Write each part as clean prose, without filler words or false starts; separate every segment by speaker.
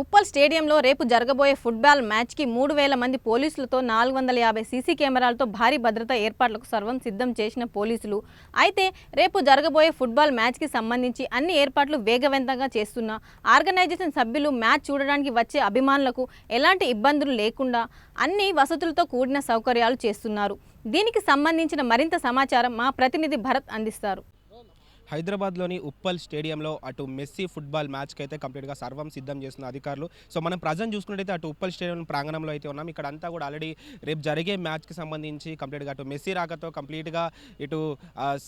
Speaker 1: ఉప్పల్ స్టేడియంలో రేపు జరగబోయే ఫుట్బాల్ మ్యాచ్కి 3000 మంది పోలీసులతో 450 సీసీ కెమెరాలతో భారీ భద్రతా ఏర్పాట్లకు సర్వం సిద్ధం చేసిన పోలీసులు. అయితే రేపు జరగబోయే ఫుట్బాల్ మ్యాచ్కి సంబంధించి అన్ని ఏర్పాట్లు వేగవంతంగా చేస్తున్న ఆర్గనైజేషన్ సభ్యులు మ్యాచ్ చూడడానికి వచ్చే అభిమానులకు ఎలాంటి ఇబ్బందులు లేకుండా అన్ని వసతులతో కూడిన సౌకర్యాలు చేస్తున్నారు. దీనికి సంబంధించిన మరింత సమాచారం మా ప్రతినిధి భరత్ అందిస్తారు.
Speaker 2: హైదరాబాద్లోని ఉప్పల్ స్టేడియంలో అటు మెస్సీ ఫుట్బాల్ మ్యాచ్కి అయితే కంప్లీట్గా సర్వం సిద్ధం చేస్తున్న అధికారులు. సో మనం ప్రజెంట్ చూసుకున్నట్టయితే అటు ఉప్పల్ స్టేడియం ప్రాంగణంలో అయితే ఉన్నాం. ఇక్కడ అంతా కూడా ఆల్రెడీ రేపు జరిగే మ్యాచ్కి సంబంధించి కంప్లీట్గా అటు మెస్సీ రాకతో కంప్లీట్గా ఇటు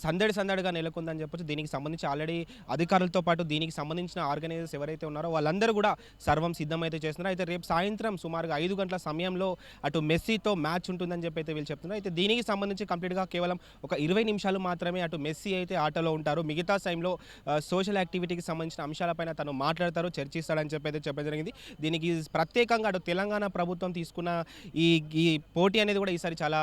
Speaker 2: సందడిగా నెలకొందని చెప్పొచ్చు. దీనికి సంబంధించి ఆల్రెడీ అధికారులతో పాటు దీనికి సంబంధించిన ఆర్గనైజర్స్ ఎవరైతే ఉన్నారో వాళ్ళందరూ కూడా సర్వం సిద్ధం అయితే చేస్తున్నారు. అయితే రేపు సాయంత్రం సుమారుగా 5 గంటల సమయంలో అటు మెస్సీతో మ్యాచ్ ఉంటుందని చెప్పి అయితే వీళ్ళు చెప్తున్నారు. అయితే దీనికి సంబంధించి కంప్లీట్గా కేవలం ఒక 20 నిమిషాలు మాత్రమే అటు మెస్సీ అయితే ఆటలో ఉంటారు. మిగతా టైంలో సోషల్ యాక్టివిటీకి సంబంధించిన అంశాలపైన తను మాట్లాడతారు, చర్చిస్తాడని చెప్పి అయితే చెప్పడం జరిగింది. దీనికి ప్రత్యేకంగా అటు తెలంగాణ ప్రభుత్వం తీసుకున్న ఈ పోటీ అనేది కూడా ఈసారి చాలా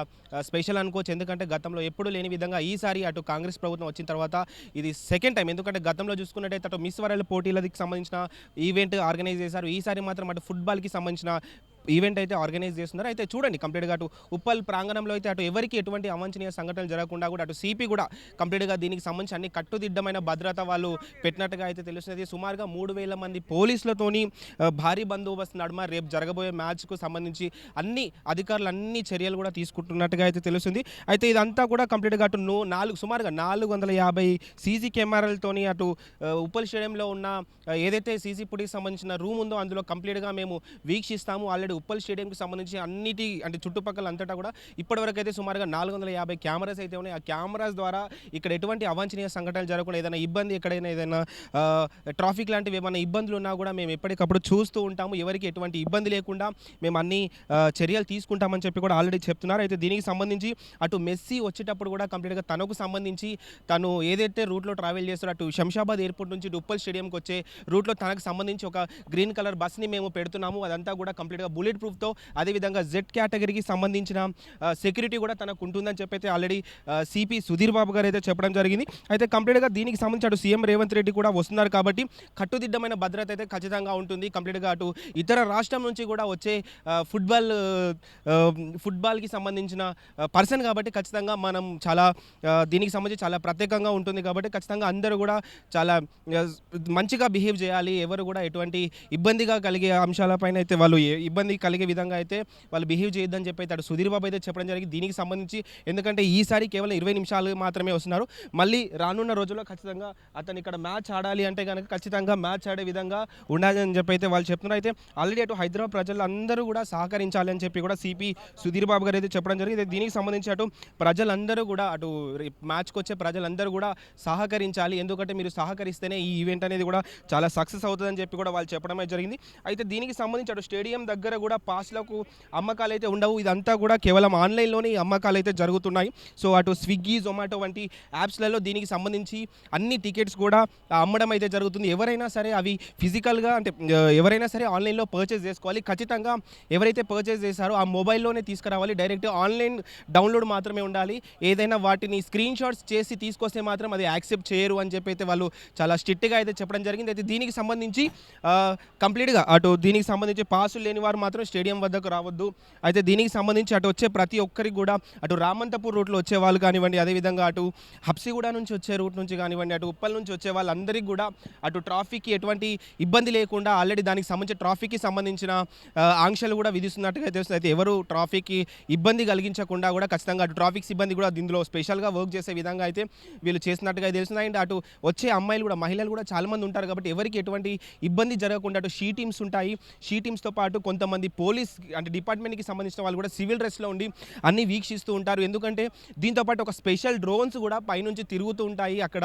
Speaker 2: స్పెషల్ అనుకోవచ్చు. ఎందుకంటే గతంలో ఎప్పుడు లేని విధంగా ఈసారి అటు కాంగ్రెస్ ప్రభుత్వం వచ్చిన తర్వాత ఇది సెకండ్ టైం. ఎందుకంటే గతంలో చూసుకున్నట్టయితే అటు మిస్ వరల్డ్ పోటీలకి సంబంధించిన ఈవెంట్ ఆర్గనైజ్ చేశారు. ఈసారి మాత్రం అటు ఫుట్బాల్కి సంబంధించిన ఈవెంట్ అయితే ఆర్గనైజ్ చేస్తున్నారు. అయితే చూడండి కంప్లీట్గా అటు ఉప్పల్ ప్రాంగణంలో అయితే అటు ఎవరికి ఎటువంటి అవాంఛనీయ సంఘటనలు జరగకుండా కూడా అటు సిపి కూడా కంప్లీట్గా దీనికి సంబంధించి అన్ని కట్టుదిట్టమైన భద్రత వాళ్ళు పెట్టినట్టుగా అయితే తెలుస్తుంది. సుమారుగా 3000 మంది పోలీసులతోని భారీ బందోబస్తు నడుమ రేపు జరగబోయే మ్యాచ్కు సంబంధించి అన్ని అధికారులు అన్ని చర్యలు కూడా తీసుకుంటున్నట్టుగా అయితే తెలుస్తుంది. అయితే ఇదంతా కూడా కంప్లీట్గా అటు సుమారుగా 450 సీసీ కెమెరాలతోని అటు ఉప్పల్ స్టేడియంలో ఉన్న ఏదైతే సీసీ ఫుటేజ్ సంబంధించిన రూమ్ ఉందో అందులో కంప్లీట్గా మేము వీక్షిస్తాము. ఆల్రెడీ ఉప్పల్ స్టేడియంకి సంబంధించి అన్నిటి అంటే చుట్టుపక్కల అంతటా కూడా ఇప్పటివరకు అయితే సుమారుగా 450 కెమెరాస్ అయితే ఉన్నాయి. ఆ కెమెరాస్ ద్వారా ఇక్కడ ఎటువంటి అవాంఛనీయ సంఘటనలు జరగకుండా ఏదైనా ఇబ్బంది ఎక్కడైనా ఏదైనా ట్రాఫిక్ లాంటివి ఏమైనా ఇబ్బందులు ఉన్నా కూడా మేము ఎప్పటికప్పుడు చూస్తూ ఉంటాము. ఎవరికి ఎటువంటి ఇబ్బంది లేకుండా మేము అన్ని చర్యలు తీసుకుంటామని చెప్పి కూడా ఆల్రెడీ చెప్తున్నారు. అయితే దీనికి సంబంధించి అటు మెస్సీ వచ్చేటప్పుడు కూడా కంప్లీట్గా తనకు సంబంధించి తను ఏదైతే రూట్లో ట్రావెల్ చేస్తారో అటు శంషాబాద్ ఎయిర్పోర్ట్ నుంచి ఉప్పల్ స్టేడియంకి వచ్చే రూట్లో తనకు సంబంధించి ఒక గ్రీన్ కలర్ బస్ని మేము పెడుతున్నాము. అదంతా కూడా కంప్లీట్గా బుల్లెట్ ప్రూఫ్తో అదేవిధంగా జెడ్ కేటగిరీకి సంబంధించిన సెక్యూరిటీ కూడా తనకు ఉంటుందని చెప్పి అయితే ఆల్రెడీ సిపి సుధీర్ బాబు గారు అయితే చెప్పడం జరిగింది. అయితే కంప్లీట్గా దీనికి సంబంధించి అటు సీఎం రేవంత్ రెడ్డి కూడా వస్తున్నారు కాబట్టి కట్టుదిట్టమైన భద్రత అయితే ఖచ్చితంగా ఉంటుంది. కంప్లీట్గా అటు ఇతర రాష్ట్రం నుంచి కూడా వచ్చే ఫుట్బాల్కి సంబంధించిన పర్సన్ కాబట్టి ఖచ్చితంగా మనం చాలా దీనికి సంబంధించి చాలా ప్రత్యేకంగా ఉంటుంది కాబట్టి ఖచ్చితంగా అందరూ కూడా చాలా మంచిగా బిహేవ్ చేయాలి. ఎవరు కూడా ఎటువంటి ఇబ్బందిగా కలిగే అంశాలపైన అయితే వాళ్ళు ఇబ్బంది కలిగే విధంగా అయితే వాళ్ళు బిహేవ్ చేయొద్దని చెప్పి అయితే అటు సుధీర్ బాబు అయితే చెప్పడం జరిగింది. దీనికి సంబంధించి ఎందుకంటే ఈసారి కేవలం 20 నిమిషాలు మాత్రమే వస్తున్నారు. మళ్ళీ రానున్న రోజుల్లో ఖచ్చితంగా అతను ఇక్కడ మ్యాచ్ ఆడాలి అంటే కనుక ఖచ్చితంగా మ్యాచ్ ఆడే విధంగా ఉండాలని చెప్పి అయితే వాళ్ళు చెప్తున్నారు. అయితే ఆల్రెడీ అటు హైదరాబాద్ ప్రజలందరూ కూడా సహకరించాలి అని చెప్పి కూడా సిపి సుధీర్ బాబు గారు అయితే చెప్పడం జరిగింది. దీనికి సంబంధించి అటు ప్రజలందరూ కూడా అటు మ్యాచ్కి వచ్చే ప్రజలందరూ కూడా సహకరించాలి. ఎందుకంటే మీరు సహకరిస్తేనే ఈ ఈవెంట్ అనేది కూడా చాలా సక్సెస్ అవుతుందని చెప్పి కూడా వాళ్ళు చెప్పడమే జరిగింది. అయితే దీనికి సంబంధించి అటు స్టేడియం దగ్గర కూడా పాస్లకు అమ్మకాలు అయితే ఉండవు. ఇదంతా కూడా కేవలం ఆన్లైన్లోనే అమ్మకాలు అయితే జరుగుతున్నాయి. సో అటు స్విగ్గీ, జొమాటో వంటి యాప్స్లలో దీనికి సంబంధించి అన్ని టికెట్స్ కూడా అమ్మడం అయితే జరుగుతుంది. ఎవరైనా సరే అవి ఫిజికల్గా అంటే ఎవరైనా సరే ఆన్లైన్లో పర్చేస్ చేసుకోవాలి. ఖచ్చితంగా ఎవరైతే పర్చేస్ చేశారో ఆ మొబైల్లోనే తీసుకురావాలి. డైరెక్ట్ ఆన్లైన్ డౌన్లోడ్ మాత్రమే ఉండాలి. ఏదైనా వాటిని స్క్రీన్ షాట్స్ చేసి తీసుకొస్తే మాత్రం అది యాక్సెప్ట్ చేయరు అని చెప్పి అయితే వాళ్ళు చాలా స్ట్రిక్ట్గా అయితే చెప్పడం జరిగింది. అయితే దీనికి సంబంధించి కంప్లీట్గా అటు దీనికి సంబంధించి పాసులు లేని వారు మాత్రం స్టేడియం వద్దకు రావద్దు. అయితే దీనికి సంబంధించి అటు వచ్చే ప్రతి ఒక్కరికి కూడా అటు రామంతపూర్ రూట్లో వచ్చే వాళ్ళు కానివ్వండి, అదేవిధంగా అటు హబ్సిగూడ నుంచి వచ్చే రూట్ నుంచి కానివ్వండి, అటు ఉప్పల్ నుంచి వచ్చే వాళ్ళందరికీ కూడా అటు ట్రాఫిక్కి ఎటువంటి ఇబ్బంది లేకుండా ఆల్రెడీ దానికి సంబంధించిన ట్రాఫిక్కి సంబంధించిన ఆంక్షలు కూడా విధిస్తున్నట్టుగా తెలుస్తుంది. అయితే ఎవరు ట్రాఫిక్కి ఇబ్బంది కలిగించకుండా కూడా ఖచ్చితంగా అటు ట్రాఫిక్ సిబ్బంది కూడా దీనిలో స్పెషల్గా వర్క్ చేసే విధంగా అయితే వీళ్ళు చేసినట్టుగా తెలుస్తుంది. అండ్ అటు వచ్చే అమ్మాయిలు కూడా మహిళలు కూడా చాలామంది ఉంటారు కాబట్టి ఎవరికి ఎటువంటి ఇబ్బంది జరగకుండా అటు షీ టీమ్స్ ఉంటాయి. షీ టీమ్స్తో పాటు కొంతమంది పోలీస్ అంటే డిపార్ట్మెంట్కి సంబంధించిన వాళ్ళు కూడా సివిల్ డ్రెస్లో ఉండి అన్నీ వీక్షిస్తూ ఉంటారు. ఎందుకంటే దీంతోపాటు ఒక స్పెషల్ డ్రోన్స్ కూడా పైనుంచి తిరుగుతూ ఉంటాయి. అక్కడ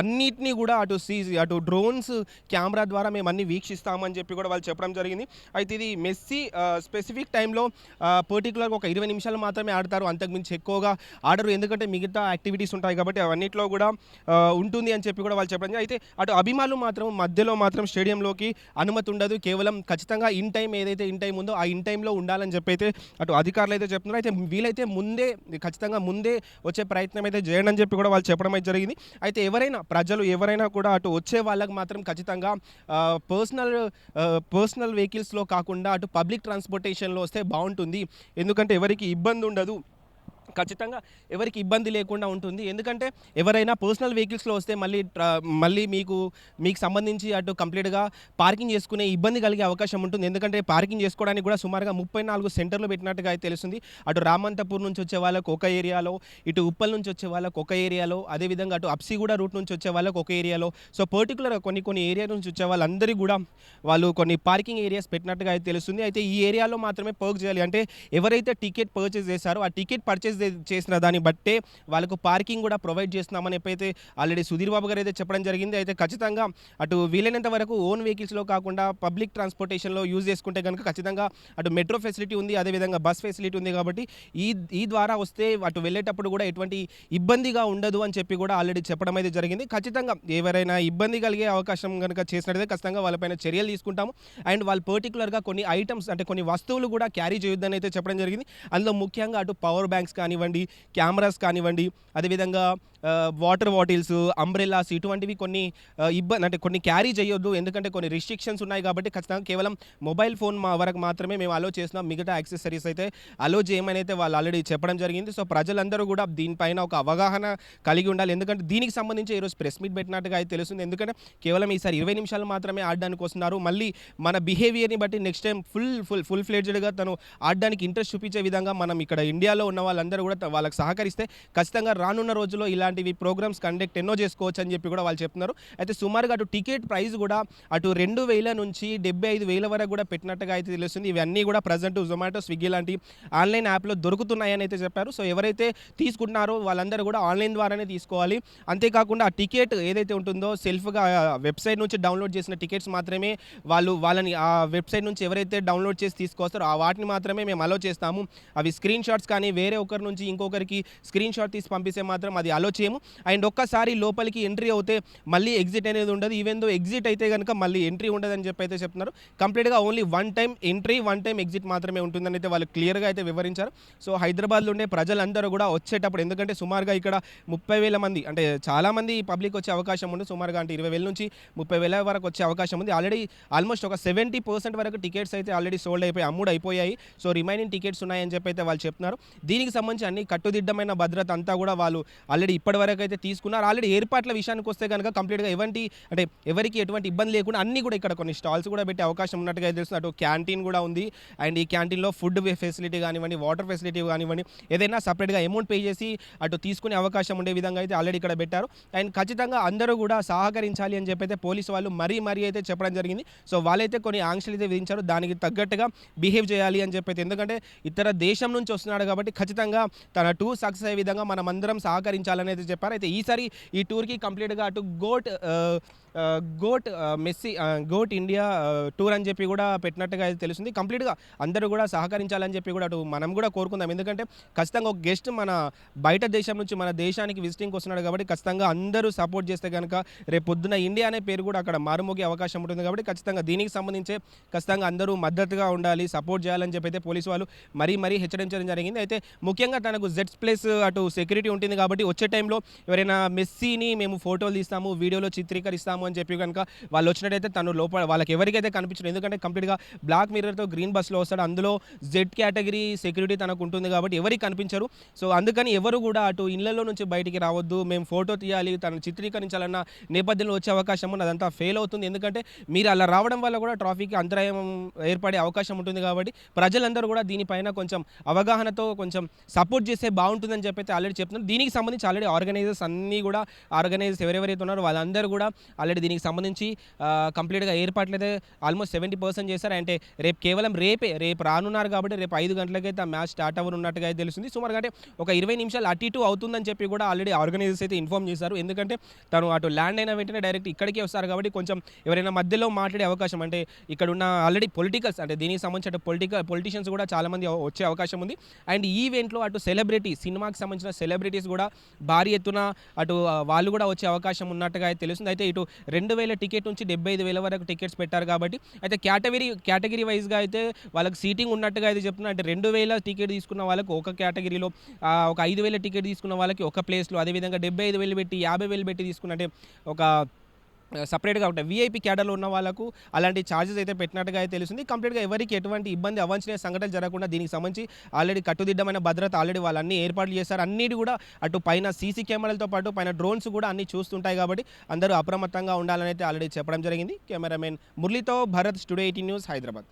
Speaker 2: అన్నిటినీ కూడా అటు డ్రోన్స్ కెమెరా ద్వారా మేము అన్ని వీక్షిస్తామని చెప్పి కూడా వాళ్ళు చెప్పడం జరిగింది. అయితే ఇది మెస్సీ స్పెసిఫిక్ టైంలో పర్టికులర్గా ఒక 20 నిమిషాలు మాత్రమే ఆడతారు. అంతకుమించి ఎక్కువగా ఆడరు. ఎందుకంటే మిగతా యాక్టివిటీస్ ఉంటాయి కాబట్టి అవన్నిట్లో కూడా ఉంటుంది అని చెప్పి కూడా వాళ్ళు చెప్పడం. అయితే అటు అభిమానులు మాత్రం మధ్యలో మాత్రం స్టేడియంలోకి అనుమతి ఉండదు. కేవలం ఖచ్చితంగా ఇన్ టైం ఏదైతే ఇన్ టైం ఉందో ఆ ఇన్ టైంలో ఉండాలని చెప్పి అయితే అటు అధికారులు అయితే చెప్తున్నారు. అయితే వీలైతే ఖచ్చితంగా ముందే వచ్చే ప్రయత్నం అయితే చేయండి అని చెప్పి కూడా వాళ్ళు చెప్పడం అయితే జరిగింది. అయితే ప్రజలు ఎవరైనా కూడా అటు వచ్చే వాళ్ళకి మాత్రం ఖచ్చితంగా పర్సనల్ వెహికల్స్లో కాకుండా అటు పబ్లిక్ ట్రాన్స్పోర్టేషన్లో వస్తే బాగుంటుంది. ఎందుకంటే ఎవరికి ఇబ్బంది ఉండదు, ఖచ్చితంగా ఎవరికి ఇబ్బంది లేకుండా ఉంటుంది. ఎందుకంటే ఎవరైనా పర్సనల్ వెహికల్స్లో వస్తే మళ్ళీ మీకు సంబంధించి అటు కంప్లీట్గా పార్కింగ్ చేసుకునే ఇబ్బంది కలిగే అవకాశం ఉంటుంది. ఎందుకంటే పార్కింగ్ చేసుకోవడానికి కూడా సుమారుగా 34 సెంటర్లు పెట్టినట్టుగా అయితే తెలుస్తుంది. అటు రామంతపూర్ నుంచి వచ్చే వాళ్ళకు ఒక ఏరియాలో, ఇటు ఉప్పల్ నుంచి వచ్చే వాళ్ళకు ఒక ఏరియాలో, అదేవిధంగా అటు అప్సిగూడ రూట్ నుంచి వచ్చే వాళ్ళకు ఒక ఏరియాలో, సో పర్టికులర్గా కొన్ని ఏరియా నుంచి వచ్చే వాళ్ళందరికీ కూడా వాళ్ళు కొన్ని పార్కింగ్ ఏరియాస్ పెట్టినట్టుగా అయితే తెలుస్తుంది. అయితే ఈ ఏరియాలో మాత్రమే పర్క్ చేయాలి. అంటే ఎవరైతే టికెట్ పర్చేస్ చేశారో ఆ టికెట్ పర్చేస్ చేసిన దాన్ని బట్టే వాళ్ళకు పార్కింగ్ కూడా ప్రొవైడ్ చేస్తున్నామని ఎప్పుడైతే ఆల్రెడీ సుధీర్ బాబు గారు అయితే చెప్పడం జరిగింది. అయితే ఖచ్చితంగా అటు వీలైనంత వరకు ఓన్ వెహికల్స్లో కాకుండా పబ్లిక్ ట్రాన్స్పోర్టేషన్లో యూజ్ చేసుకుంటే కనుక ఖచ్చితంగా అటు మెట్రో ఫెసిలిటీ ఉంది, అదేవిధంగా బస్ ఫెసిలిటీ ఉంది. కాబట్టి ఈ ద్వారా వస్తే అటు వెళ్ళేటప్పుడు కూడా ఎటువంటి ఇబ్బందిగా ఉండదు అని చెప్పి కూడా ఆల్రెడీ చెప్పడం అయితే జరిగింది. ఖచ్చితంగా ఎవరైనా ఇబ్బంది కలిగే అవకాశం కనుక చేసినట్లయితే ఖచ్చితంగా వాళ్ళపైన చర్యలు తీసుకుంటాము. అండ్ వాళ్ళు పర్టికులర్గా కొన్ని ఐటమ్స్ అంటే కొన్ని వస్తువులు కూడా క్యారీ చేయొద్దని అయితే చెప్పడం జరిగింది. అందులో ముఖ్యంగా అటు పవర్ బ్యాంక్స్ కానివ్వండి, కెమెరాస్ కానివ్వండి, అదేవిధంగా వాటర్ బాటిల్స్, అంబ్రెల్లాస్ ఇటువంటివి కొన్ని కొన్ని క్యారీ చేయొద్దు. ఎందుకంటే కొన్ని రిస్ట్రిక్షన్స్ ఉన్నాయి కాబట్టి ఖచ్చితంగా కేవలం మొబైల్ ఫోన్ వరకు మాత్రమే మేము అలో చేస్తున్నాం, మిగతా యాక్సెసరీస్ అయితే అలో చేయమని అయితే వాళ్ళు ఆల్రెడీ చెప్పడం జరిగింది. సో ప్రజలందరూ కూడా దీనిపైన ఒక అవగాహన కలిగి ఉండాలి. ఎందుకంటే దీనికి సంబంధించి ఈరోజు ప్రెస్ మీట్ పెట్టినట్టుగా అయితే తెలుస్తుంది. ఎందుకంటే కేవలం ఈసారి 20 నిమిషాలు మాత్రమే ఆడడానికి వస్తున్నారు. మళ్ళీ మన బిహేవియర్ని బట్టి నెక్స్ట్ టైం ఫుల్ ఫ్లెడ్జ్డ్గా తను ఆడడానికి ఇంట్రెస్ట్ చూపించే విధంగా మనం ఇక్కడ ఇండియాలో ఉన్న వాళ్ళందరూ కూడా వాళ్ళకి సహకరిస్తే ఖచ్చితంగా రానున్న రోజుల్లో ఇలాంటివి ప్రోగ్రామ్స్ కండక్ట్ ఎన్నో చేసుకోవచ్చు అని చెప్పి కూడా వాళ్ళు చెప్తున్నారు. అయితే సుమారుగా అటు టికెట్ ప్రైస్ కూడా అటు 2,000 నుంచి 75,000 వరకు కూడా పెట్టినట్టుగా అయితే తెలుస్తుంది. ఇవన్నీ కూడా ప్రజెంట్ జొమాటో, స్విగ్గీ లాంటి ఆన్లైన్ యాప్లో దొరుకుతున్నాయని అయితే చెప్పారు. సో ఎవరైతే తీసుకుంటున్నారో వాళ్ళందరూ కూడా ఆన్లైన్ ద్వారానే తీసుకోవాలి. అంతేకాకుండా ఆ టికెట్ ఏదైతే ఉంటుందో సెల్ఫ్గా వెబ్సైట్ నుంచి డౌన్లోడ్ చేసిన టికెట్స్ మాత్రమే వాళ్ళని ఆ వెబ్సైట్ నుంచి ఎవరైతే డౌన్లోడ్ చేసి తీసుకొస్తారో ఆ వాటిని మాత్రమే మేము అలో చేస్తాము. అవి స్క్రీన్ షాట్స్ కానీ వేరే ఒకరి నుంచి ఇంకొకరికి స్క్రీన్ షాట్ తీసి పంపిస్తే మాత్రం అది అలో చేయము. అండ్ ఒక్కసారి లోపలికి ఎంట్రీ అవుతే మళ్ళీ ఎగ్జిట్ అనేది ఉండదు. ఈవెన్ దో ఎగ్జిట్ అయితే కనుక మళ్ళీ ఎంట్రీ ఉండదని చెప్పి అయితే చెప్తున్నారు. కంప్లీట్గా only 1 time entry, 1 time exit మాత్రమే ఉంటుందని అయితే వాళ్ళు క్లియర్గా అయితే వివరించారు. సో హైదరాబాద్లో ఉండే ప్రజలందరూ కూడా వచ్చేటప్పుడు, ఎందుకంటే సుమారుగా ఇక్కడ 30,000 మంది అంటే చాలామంది పబ్లిక్ వచ్చే అవకాశం ఉంది. సుమారుగా అంటే 20,000 నుంచి 30,000 వరకు వచ్చే అవకాశం ఉంది. ఆల్మోస్ట్ ఒక 70% వరకు టికెట్స్ అయితే ఆల్రెడీ సోల్డ్ అయిపోయాయి. సో రిమైనింగ్ టికెట్స్ ఉన్నాయని చెప్పి అయితే వాళ్ళు చెప్తున్నారు. దీనికి సంబంధించి అన్ని కట్టుదిట్టమైన భద్రత అంతా కూడా వాళ్ళు ఆల్రెడీ ఇప్పటివరకు అయితే తీసుకున్నారు. ఆల్రెడీ ఏర్పాట్ల విషయానికి వస్తే కనుక కంప్లీట్గా ఎవరికి ఎటువంటి ఇబ్బంది లేకుండా అన్ని కూడా ఇక్కడ కొన్ని స్టాల్స్ కూడా పెట్టే అవకాశం ఉన్నట్టుగా తెలుస్తుంది. అటు క్యాంటీన్ కూడా ఉంది. అండ్ ఈ క్యాంటీన్లో ఫుడ్ ఫెసిలిటీ కానివ్వండి, వాటర్ ఫెసిలిటీ కానివ్వండి, ఏదైనా సపరేట్గా అమౌంట్ పే చేసి అటు తీసుకునే అవకాశం ఉండే విధంగా అయితే ఆల్రెడీ ఇక్కడ పెట్టారు. అండ్ ఖచ్చితంగా అందరూ కూడా సహకరించాలి అని చెప్పి అయితే పోలీసు వాళ్ళు మరీ అయితే చెప్పడం జరిగింది. సో వాళ్ళైతే కొన్ని ఆంక్షలు అయితే విధించారు. దానికి తగ్గట్టుగా బిహేవ్ చేయాలి అని చెప్పి, ఎందుకంటే ఇతర దేశం నుంచి వస్తున్నాడు కాబట్టి ఖచ్చితంగా తన టూర్ సక్సెస్ అయ్యే విధంగా మనం అందరం సహకరించాలని అయితే చెప్పారు. అయితే ఈసారి ఈ టూర్కి కంప్లీట్గా అటు గోట్ ఇండియా టూర్ అని చెప్పి కూడా పెట్టినట్టుగా అయితే తెలుస్తుంది. కంప్లీట్గా అందరూ కూడా సహకరించాలని చెప్పి కూడా అటు మనం కూడా కోరుకుందాం. ఎందుకంటే ఖచ్చితంగా ఒక గెస్ట్ మన బయట దేశం నుంచి మన దేశానికి విజిటింగ్కి వస్తున్నాడు కాబట్టి ఖచ్చితంగా అందరూ సపోర్ట్ చేస్తే కనుక రేపు పొద్దున ఇండియా అనే పేరు కూడా అక్కడ మారుమోగే అవకాశం ఉంటుంది. కాబట్టి ఖచ్చితంగా దీనికి సంబంధించే ఖచ్చితంగా అందరూ మద్దతుగా ఉండాలి, సపోర్ట్ చేయాలని చెప్పి అయితే పోలీసు వాళ్ళు మరీ హెచ్చరించడం జరిగింది. అయితే ముఖ్యంగా తనకు Z+ అటు సెక్యూరిటీ ఉంటుంది కాబట్టి వచ్చే టైంలో ఎవరైనా మెస్సీని మేము ఫోటోలు తీస్తాము, వీడియోలో చిత్రీకరిస్తాము అని చెప్పి కనుక వాళ్ళు వచ్చినట్టయితే తను లోపల వాళ్ళకి ఎవరికైతే కనిపించదు. ఎందుకంటే కంప్లీట్గా బ్లాక్ మిర్రర్తో గ్రీన్ బస్లో వస్తాడు. అందులో Z కేటగిరీ సెక్యూరిటీ తనకు ఉంటుంది కాబట్టి ఎవరికి కనిపించరు. సో అందుకని ఎవరు కూడా అటు ఇళ్లలో నుంచి బయటికి రావద్దు, మేము ఫోటో తీయాలి, తను చిత్రీకరించాలన్న నేపథ్యంలో వచ్చే అవకాశం ఉంది. అదంతా ఫెయిల్ అవుతుంది. ఎందుకంటే మీరు అలా రావడం వల్ల కూడా ట్రాఫిక్ అంతరాయం ఏర్పడే అవకాశం ఉంటుంది. కాబట్టి ప్రజలందరూ కూడా దీనిపైన కొంచెం అవగాహనతో కొంచెం సపోర్ట్ చేస్తే బాగుంటుందని చెప్పి అయితే ఆల్రెడీ చెప్తున్నారు. దీనికి సంబంధించి ఆల్రెడీ ఆర్గనైజర్స్ ఎవరెవరైతే ఉన్నారో వాళ్ళందరూ కూడా ఆల్రెడీ దీనికి సంబంధించి కంప్లీట్గా ఏర్పాట్లు అయితే ఆల్మోస్ట్ 70% చేశారు. అంటే రేపు రానున్నారు కాబట్టి రేపు 5 గంటలకైతే ఆ మ్యాచ్ స్టార్ట్ అవ్వనున్నట్టుగా అయితే తెలుస్తుంది. సుమారుగా అంటే ఒక 20 నిమిషాలు అటు ఇటు అవుతుందని చెప్పి కూడా ఆల్రెడీ ఆర్గనైజర్స్ అయితే ఇన్ఫార్మ్ చేశారు. ఎందుకంటే తను అటు ల్యాండ్ అయిన వెంటనే డైరెక్ట్ ఇక్కడికే వస్తారు కాబట్టి కొంచెం ఎవరైనా మధ్యలో మాట్లాడే అవకాశం, అంటే ఇక్కడ ఉన్న ఆల్రెడీ పొలిటికల్స్ అంటే దీనికి సంబంధించి అటు పొలిటీషియన్స్ కూడా చాలామంది వచ్చే అవకాశం ఉంది. అండ్ ఈ ఈవెంట్లో అటు సినిమాకి సంబంధించిన సెలబ్రిటీస్ కూడా భారీ భారీ ఎత్తున అటు వాళ్ళు కూడా వచ్చే అవకాశం ఉన్నట్టుగా అయితే తెలుస్తుంది. అయితే ఇటు 2000 టికెట్ నుంచి 75,000 వరకు టికెట్స్ పెట్టారు కాబట్టి అయితే కేటగిరీ వైజ్గా అయితే వాళ్ళకి సీటింగ్ ఉన్నట్టుగా అయితే చెప్తున్నారు. అంటే 2000 టికెట్ తీసుకున్న వాళ్ళకి ఒక కేటగిరీలో, ఒక 5,000 టికెట్ తీసుకున్న వాళ్ళకి ఒక ప్లేస్లో, అదేవిధంగా 75,000 పెట్టి 50,000 పెట్టి తీసుకున్నట్టే ఒక సపరేట్గా ఉంటాయి. వీఐపీ క్యాడర్లో ఉన్న వాళ్ళకు అలాంటి ఛార్జెస్ అయితే పెట్టినట్టుగా అయితే తెలుస్తుంది. కంప్లీట్గా ఎవరికి ఎటువంటి ఇబ్బంది అవాంఛనీయ సంఘటనలు జరగకుండా దీనికి సంబంధించి ఆల్రెడీ కట్టుదిట్టమైన భద్రత ఆల్రెడీ వాళ్ళు అన్ని ఏర్పాట్లు చేస్తారు. అన్నిటి కూడా అటు పైన సీసీ కెమెరాలతో పాటు పైన డ్రోన్స్ కూడా అన్ని చూస్తుంటాయి కాబట్టి అందరూ అప్రమత్తంగా ఉండాలని అయితే ఆల్రెడీ చెప్పడం జరిగింది. కెమెరామెన్ మురళితో భరత్, స్టూడియో 18 న్యూస్, హైదరాబాద్.